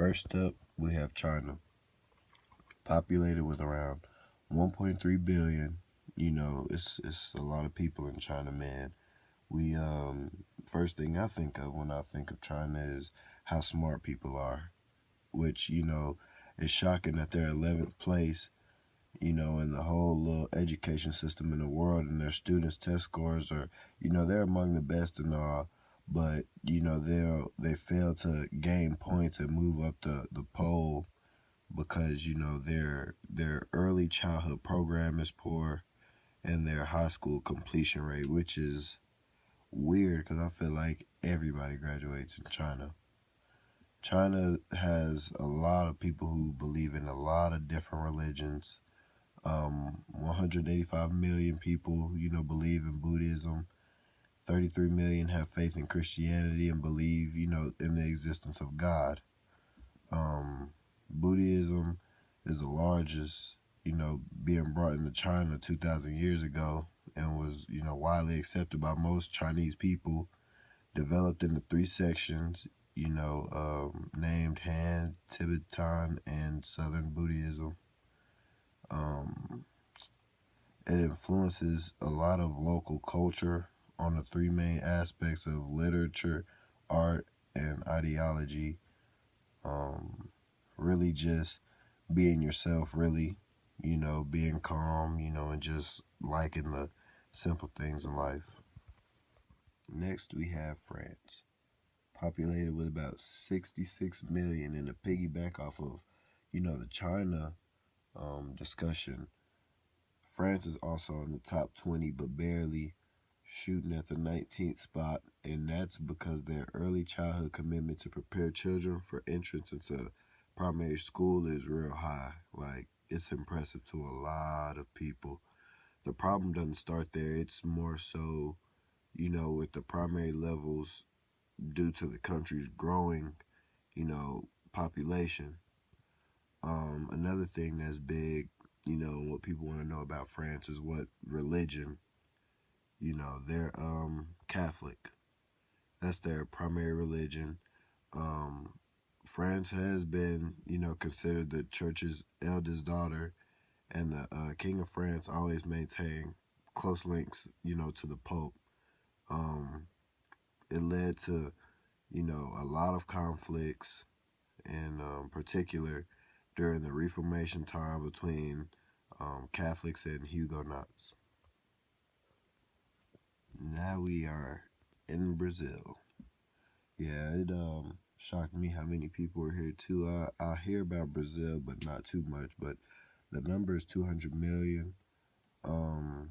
First up, we have China, populated with around 1.3 billion. It's a lot of people in China, man. We First thing I think of when I think of China is how smart people are, which is shocking that they're 11th place, in the whole little education system in the world, and their students' test scores are, they're among the best and all, but they fail to gain points and move up the poll because their early childhood program is poor and their high school completion rate, which is weird because I feel like everybody graduates in China. China has a lot of people who believe in a lot of different religions. 185 million people, believe in Buddhism. 33 million have faith in Christianity and believe, in the existence of God. Buddhism is the largest, being brought into China 2,000 years ago and was, widely accepted by most Chinese people, developed into three sections, named Han, Tibetan, and Southern Buddhism. Um, it influences a lot of local culture on the three main aspects of literature, art, and ideology. Um, really just being yourself, really, being calm, and just liking the simple things in life. Next, we have France, populated with about 66 million. And to piggyback off of, the China discussion, France is also in the top 20, but barely, shooting at the 19th spot. And that's because their early childhood commitment to prepare children for entrance into primary school is real high. Like, it's impressive to a lot of people. The problem doesn't start there. It's more so, with the primary levels due to the country's growing, population. Another thing that's big, what people want to know about France is what religion. They're Catholic. That's their primary religion. Um, France has been, considered the church's eldest daughter, and the King of France always maintained close links, to the Pope. Um, it led to, a lot of conflicts, in particular during the Reformation time between Catholics and Huguenots. Now we are in Brazil. Yeah, it shocked me how many people are here too. I hear about Brazil, but not too much. But the number is 200 million. Um,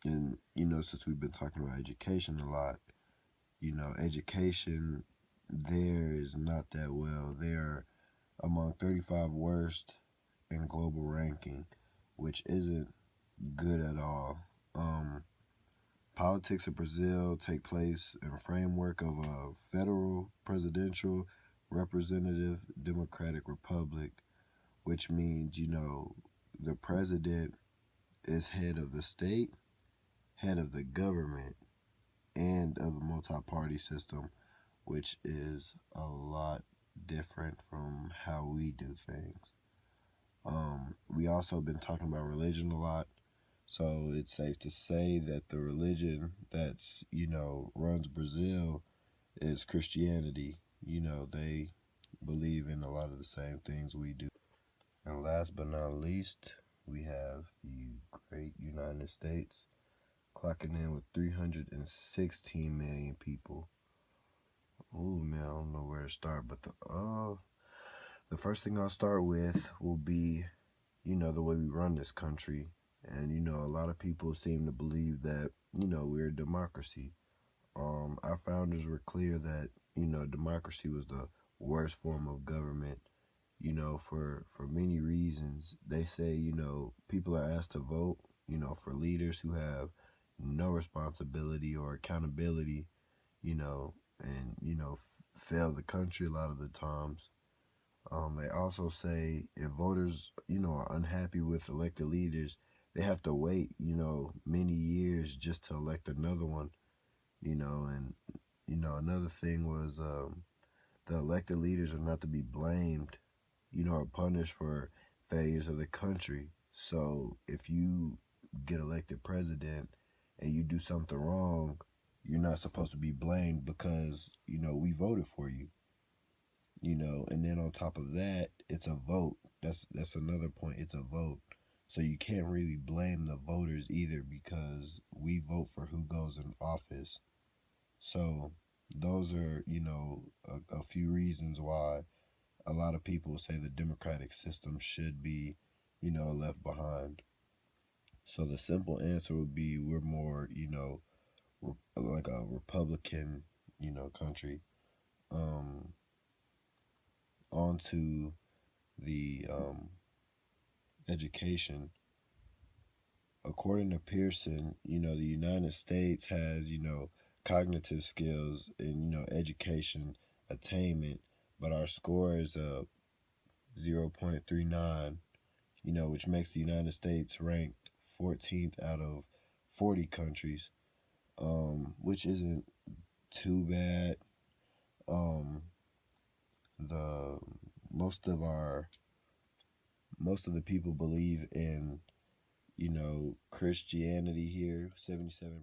and since we've been talking about education a lot, education there is not that well. They're among 35 worst in global ranking, which isn't good at all. Um, Politics in Brazil take place in a framework of a federal presidential representative democratic republic, which means, the president is head of the state, head of the government, and of the multi-party system, which is a lot different from how we do things. We also been talking about religion a lot. So it's safe to say that the religion that's, runs Brazil is Christianity. They believe in a lot of the same things we do. And last but not least, we have the great United States, clocking in with 316 million people. Oh man, I don't know where to start, but the first thing I'll start with will be, the way we run this country. And, a lot of people seem to believe that, we're a democracy. Our founders were clear that, democracy was the worst form of government, for many reasons. They say, people are asked to vote, for leaders who have no responsibility or accountability, and, fail the country a lot of the times. They also say if voters, are unhappy with elected leaders, they have to wait, many years just to elect another one, and another thing was The elected leaders are not to be blamed, or punished for failures of the country. So if you get elected president and you do something wrong, you're not supposed to be blamed because, we voted for you. And then on top of that, it's a vote. That's another point. It's a vote. So you can't really blame the voters either because we vote for who goes in office. So those are, a few reasons why a lot of people say the democratic system should be, left behind. So the simple answer would be we're more, like a Republican, country. Um, On to the education. According to Pearson, the United States has, cognitive skills and, education attainment, but our score is 0.39, which makes the United States ranked 14th out of 40 countries, which isn't too bad. Um, the most of the people believe in, Christianity here, 77%.